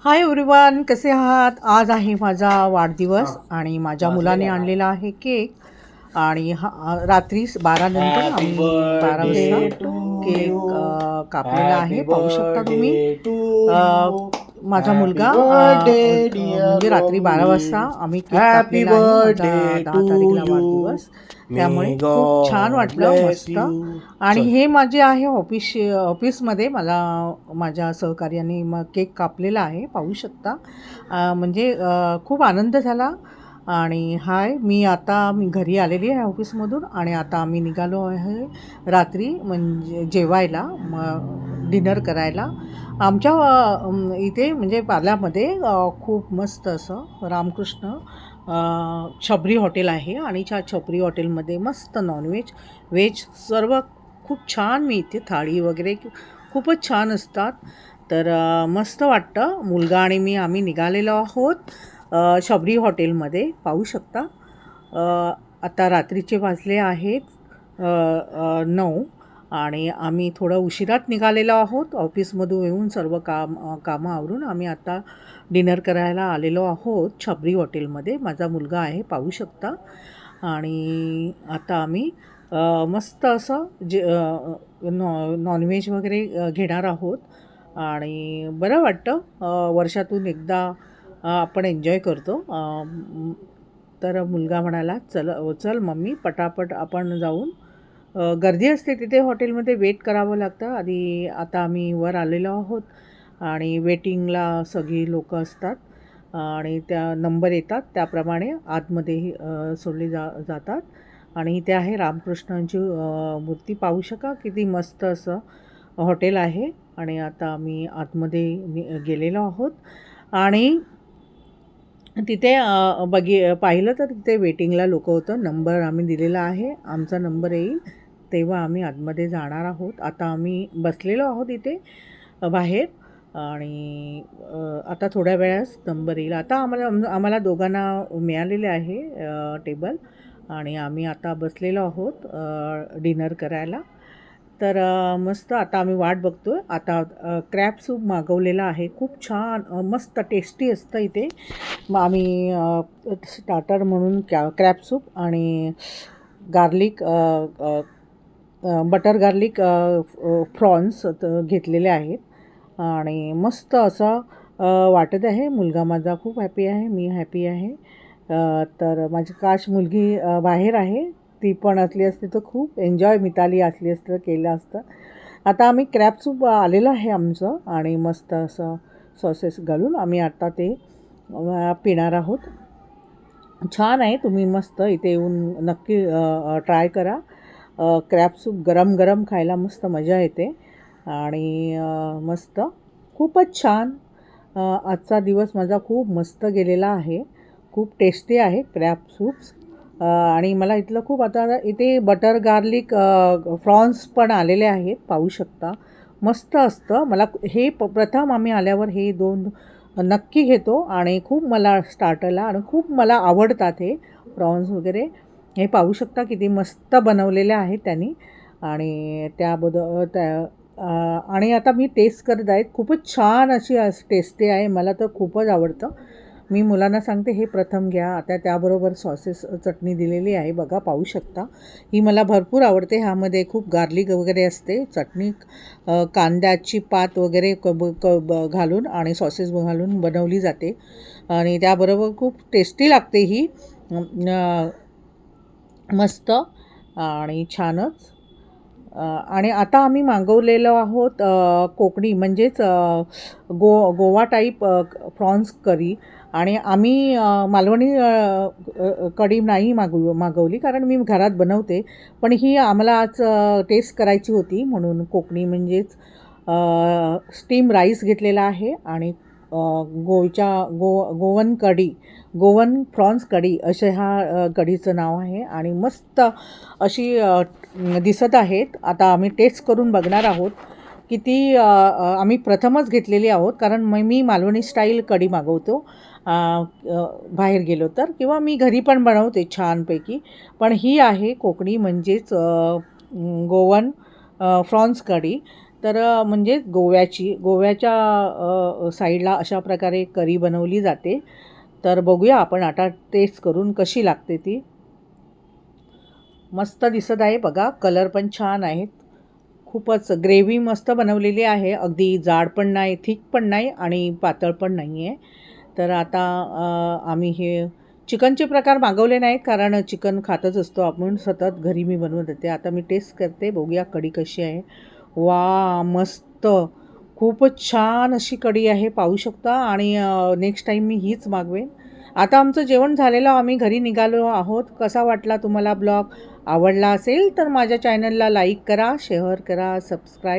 Hi everyone, कसे आहात? आज आहे माझा वाढदिवस आणि माझ्या मुलाने आणलेला आहे केक. आणि रात्री 12 नंतर हॅपी आम्ही 12 वाजता बर्थडे टू केक यू. कापलेला आहे. हॅपी पाहू शकता तुम्ही. Birthday to uh, you. माझा हॅपी मुलगा बर्थडे डिअर म्हणजे रात्री 12 वाजता मम्मी. आम्ही केक हॅपी कापलेला आहे. माझा बर्थडे 10 टू तारीखला यू. वाढदिवस, त्यामुळे मे खूप छान गॉड वाटलं, ब्लेस मस्त. यू. आणि चल. हे माझे आहे ऑफिसमध्ये मला माझ्या सहकार्याने मग केक कापलेला आहे, पाहू शकता. म्हणजे खूप आनंद झाला. आणि मी घरी आलेली आहे ऑफिसमधून आणि आता आम्ही निघालो आहे रात्री म्हणजे जेवायला, डिनर करायला. आमच्या इथे म्हणजे पार्ल्यामध्ये खूप मस्त असं रामकृष्ण छबरी हॉटेल आहे आणि त्या छबरी हॉटेलमध्ये मस्त नॉनव्हेज व्हेज सर्व खूप छान मिळते. थाळी वगैरे खूपच छान असतात. तर मस्त वाटतं. मुलगा आणि आम्ही निघालेलो आहोत शबरी हॉटेलमध्ये, पाहू शकता. आता रात्रीचे वाजले आहेत 9 आणि आम्ही थोडं उशिरात निघालेलो आहोत. ऑफिसमधून येऊन सर्व कामं आवरून आम्ही आता डिनर करायला आलेलो आहोत छबरी हॉटेलमध्ये. माझा मुलगा आहे, पाहू शकता. आणि आता आम्ही मस्त असं नॉनव्हेज वगैरे घेणार आहोत आणि बरं वाटतं. वर्षातून एकदा आपण एन्जॉय करतो. तर मुलगा म्हणाला, चल चल मम्मी पटापट आपण जाऊन. गर्दी असते तिथे हॉटेलमध्ये, वेट करावं लागतं आधी. आता आम्ही वर आलेलो आहोत आणि वेटिंगला सगळी लोकं असतात आणि त्या नंबर येतात त्याप्रमाणे आतमध्येही सोडली जातात. आणि इथे आहे रामकृष्णांची मूर्ती, पाहू शका किती मस्त असं हॉटेल आहे. आणि आता आम्ही आतमध्ये गेलेलो आहोत आणि तिथे पाहिलं तर तिथे वेटिंगला लोकं होतं. नंबर आम्ही दिलेला आहे, आमचा नंबर येईल तेव्हा आम्ही आतमध्ये जाणार आहोत. आता आम्ही बसलेलो आहोत इथे बाहेर आणि आता थोड्या वेळास नंबर येईल. आता आम्हाला दोघांना मिळालेले आहे टेबल आणि आम्ही आता बसलेलो आहोत डिनर करायला. तर मस्त आता आम्ही वाट बघतो आहे. आता क्रॅब सूप मागवलेला आहे, खूप छान मस्त टेस्टी असतं इथे. मग आम्ही स्टार्टर म्हणून क्रॅब सूप आणि गार्लिक बटर गार्लिक प्रॉन्स घेतलेले आहेत आणि मस्त असं वाटत आहे. मुलगा माझा खूप हॅपी आहे, मी हॅपी आहे. तर माझी मुलगी बाहेर आहे, ती पण असली असती तर खूप एन्जॉय मिताली असली असतं तर केलं असतं. आता आम्ही क्रॅब सूप आलेलं आहे आमचं आणि मस्त असं सॉसेस घालून आम्ही आता ते पिणार आहोत. छान आहे, तुम्ही मस्त इथे येऊन नक्की ट्राय करा. क्रॅब सूप गरम गरम खायला मस्त मजा येते आणि मस्त खूपच छान. आजचा दिवस माझा खूप मस्त गेलेला आहे. खूप टेस्टी आहे क्रॅब सूप्स. आणि मला इथलं खूप आता इथे बटर गार्लिक प्रॉन्स पण आलेले आहेत, पाहू शकता. मस्त असतं. मला हे प्रथम आम्ही आल्यावर हे 2 नक्की घेतो आणि खूप मला स्टार्टरला आणि खूप मला आवडतात हे प्रॉन्स वगैरे. हे पाहू शकता किती मस्त बनवलेले आहेत त्यांनी. आणि आणि आता मी टेस्ट करत आहे, खूपच छान अशी टेस्टी आहे. मला तर खूपच आवडतं. मी मुलांना सांगते हे प्रथम घ्या. आता त्याबरोबर सॉसेस चटणी दिलेली आहे, बघा पाहू शकता. ही मला भरपूर आवडते. ह्यामध्ये खूप गार्लिक वगैरे असते, चटणी कांद्याची पात वगैरे घालून आणि सॉसेस घालून बनवली जाते आणि त्याबरोबर खूप टेस्टी लागते ही. मस्त आणि छानच. आणि आता आम्ही मागवलेलो आहोत कोकणी म्हणजेच गोवा टाईप प्रॉन्स करी. आणि आम्ही मालवणी कढी नाही मागवली कारण मी घरात बनवते. पण ही आम्हाला आज टेस्ट करायची होती म्हणून कोकणी म्हणजेच स्टीम राईस घेतलेला आहे आणि गोवन कढी, गोवन प्रॉन्स कढी असे कढीचं नाव आहे आणि मस्त अशी दिसत आहेत. आता आम्ही टेस्ट करून बघणार आहोत. आम्ही प्रथमच घेतलेली आहोत कारण मी मालवणी स्टाईल कढी मागवतो बाहेर गेलो तर, किंवा मी घरी पण बनवते छानपैकी. पण ही आहे कोकणी म्हणजेच गोवन प्रॉन्स कढी. तर म्हणजे गोव्याच्या साईडला अशा प्रकारे करी बनवली जाते. तर बघूया आपण आता टेस्ट करून कशी लागते ती. मस्त दिसत आहे बघा, कलर पण छान आहेत. खूपच ग्रेव्ही मस्त बनवलेली आहे. अगदी जाड पण नाही, थिक पण नाही आणि पातळ पण नाही आहे. तर आता आम्ही हे चिकनचे प्रकार मागवले नाहीत, कारण चिकन खातच असतो आपण सतत. घरी मी बनवत होते. आता मी टेस्ट करते, बघूया कढी कशी आहे. वा, मस्त! खूपच छान अशी कढी आहे, पाहू शकता. आणि नेक्स्ट टाईम मी हीच मागवेन. आता आमचं जेवण झालेलं, आम्ही घरी निघालो आहोत. कसा वाटला तुम्हाला ब्लॉग? आवडला असेल तर माझ्या चॅनलला लाईक करा, शेअर करा, सबस्क्राईब